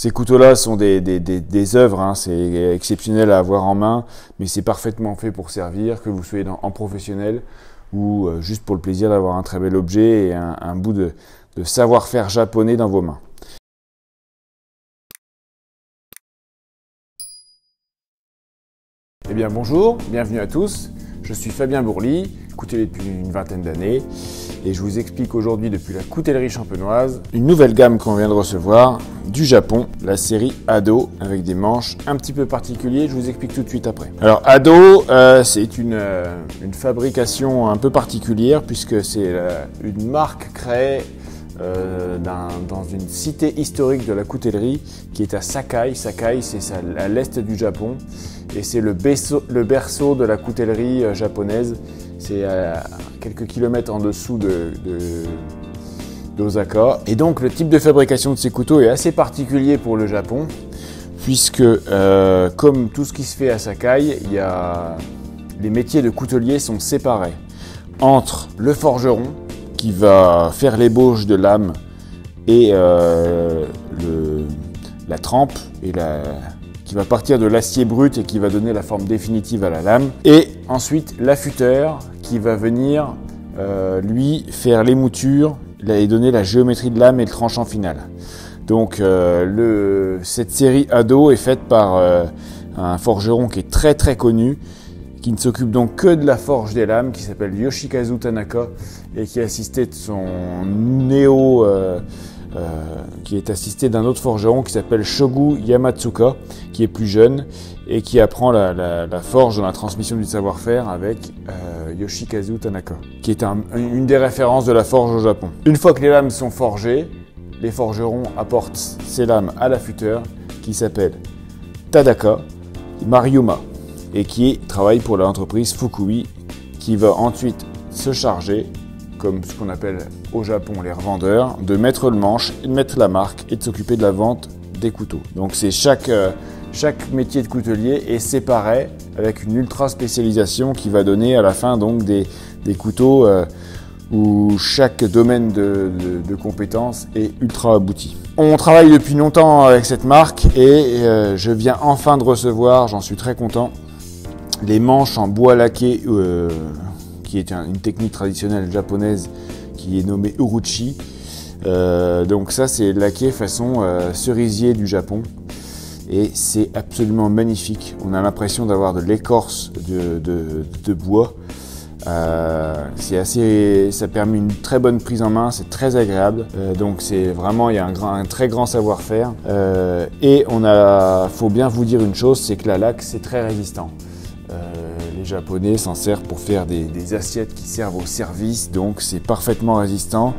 Ces couteaux-là sont des œuvres, hein, c'est exceptionnel à avoir en main, mais c'est parfaitement fait pour servir, que vous soyez en professionnel ou juste pour le plaisir d'avoir un très bel objet et un bout de savoir-faire japonais dans vos mains. Eh bien bonjour, bienvenue à tous, je suis Fabien Bourly, coutellier depuis une vingtaine d'années et je vous explique aujourd'hui depuis la coutellerie champenoise une nouvelle gamme qu'on vient de recevoir du Japon, la série Ado avec des manches un petit peu particuliers, je vous explique tout de suite après. Alors Ado, c'est une fabrication un peu particulière puisque c'est une marque créée dans une cité historique de la coutellerie qui est à Sakai. Sakai, c'est à l'est du Japon et c'est le berceau de la coutellerie japonaise. C'est à quelques kilomètres en dessous d'Osaka. Et donc le type de fabrication de ces couteaux est assez particulier pour le Japon puisque comme tout ce qui se fait à Sakai, les métiers de coutelier sont séparés entre le forgeron qui va faire l'ébauche de lame et la trempe qui va partir de l'acier brut et qui va donner la forme définitive à la lame. Et ensuite l'affûteur qui va venir lui faire les moutures et donner la géométrie de lame et le tranchant final. Donc cette série Ado est faite par un forgeron qui est très très connu, qui ne s'occupe donc que de la forge des lames, qui s'appelle Yoshikazu Tanaka et qui est assisté de son qui est assisté d'un autre forgeron qui s'appelle Shogu Yamatsuka, qui est plus jeune et qui apprend la forge dans la transmission du savoir-faire avec Yoshikazu Tanaka, qui est une des références de la forge au Japon. Une fois que les lames sont forgées, les forgerons apportent ces lames à l'affûteur qui s'appelle Tadaka Maruyama et qui travaille pour l'entreprise Fukui, qui va ensuite se charger, comme ce qu'on appelle au Japon les revendeurs, de mettre le manche, de mettre la marque et de s'occuper de la vente des couteaux. Donc c'est chaque métier de coutelier est séparé avec une ultra spécialisation qui va donner à la fin donc des couteaux où chaque domaine de compétences est ultra abouti. On travaille depuis longtemps avec cette marque et je viens enfin de recevoir, j'en suis très content, les manches en bois laqué, qui est une technique traditionnelle japonaise qui est nommée uruchi. Donc ça c'est laqué façon cerisier du Japon et c'est absolument magnifique. On a l'impression d'avoir de l'écorce de bois. Ça permet une très bonne prise en main, c'est très agréable. Donc c'est vraiment, il y a un très grand savoir-faire. Et faut bien vous dire une chose, c'est que la laque c'est très résistant. Les Japonais s'en servent pour faire des assiettes qui servent au service, donc c'est parfaitement résistant.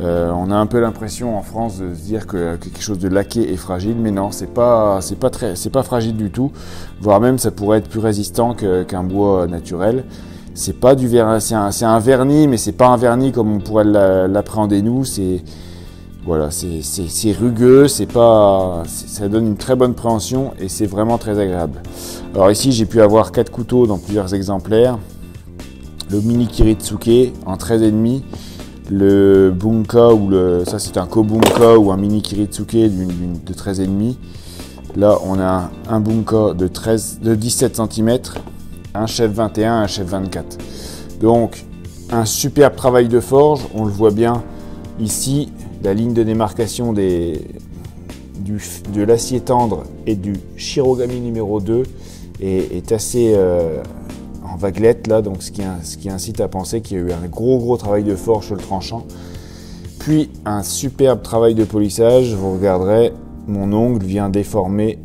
On a un peu l'impression en France de se dire que quelque chose de laqué est fragile, mais non, c'est pas fragile du tout, voire même ça pourrait être plus résistant qu'un bois naturel. C'est pas du vernis, c'est un vernis, mais c'est pas un vernis comme on pourrait l'appréhender nous. Voilà, c'est rugueux, ça donne une très bonne préhension et c'est vraiment très agréable. Alors ici, j'ai pu avoir 4 couteaux dans plusieurs exemplaires. Le mini kiritsuke en 13,5, le bunka ça c'est un kobunka ou un mini kiritsuke de 13,5. Là, on a un bunka de 17 cm, un chef 21, un chef 24. Donc, un superbe travail de forge, on le voit bien ici. La ligne de démarcation de l'acier tendre et du Shirogami numéro 2 est assez en vaguelette là, donc ce qui incite à penser qu'il y a eu un gros travail de forge sur le tranchant. Puis un superbe travail de polissage, vous regarderez, mon ongle vient déformer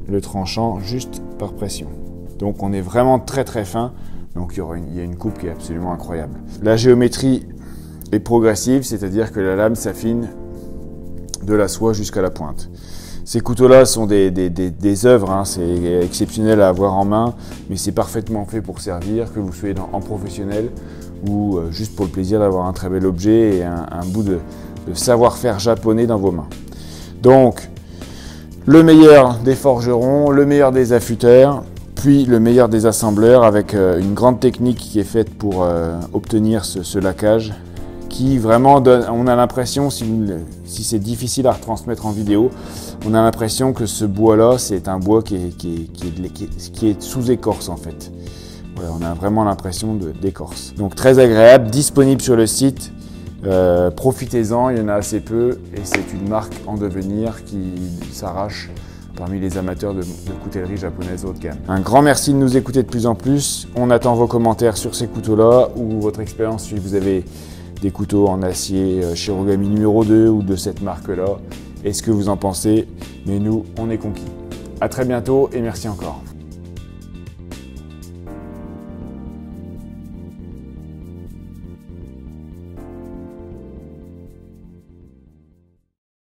le tranchant juste par pression. Donc on est vraiment très fin, donc il y a une coupe qui est absolument incroyable. La géométrie est progressive, c'est-à-dire que la lame s'affine de la soie jusqu'à la pointe. Ces couteaux-là sont des œuvres, hein, c'est exceptionnel à avoir en main, mais c'est parfaitement fait pour servir, que vous soyez en professionnel ou juste pour le plaisir d'avoir un très bel objet et un bout de savoir-faire japonais dans vos mains. Donc, le meilleur des forgerons, le meilleur des affûteurs, puis le meilleur des assembleurs avec une grande technique qui est faite pour obtenir ce laquage qui vraiment donne, on a l'impression, si c'est difficile à retransmettre en vidéo, on a l'impression que ce bois-là, c'est un bois qui est sous écorce en fait. Voilà, on a vraiment l'impression d'écorce. Donc très agréable, disponible sur le site. Profitez-en, il y en a assez peu et c'est une marque en devenir qui s'arrache parmi les amateurs de coutellerie japonaise haut de gamme. Un grand merci de nous écouter de plus en plus. On attend vos commentaires sur ces couteaux-là ou votre expérience si vous avez des couteaux en acier Shirogami numéro 2 ou de cette marque-là. Et ce que vous en pensez. Mais nous, on est conquis. À très bientôt et merci encore.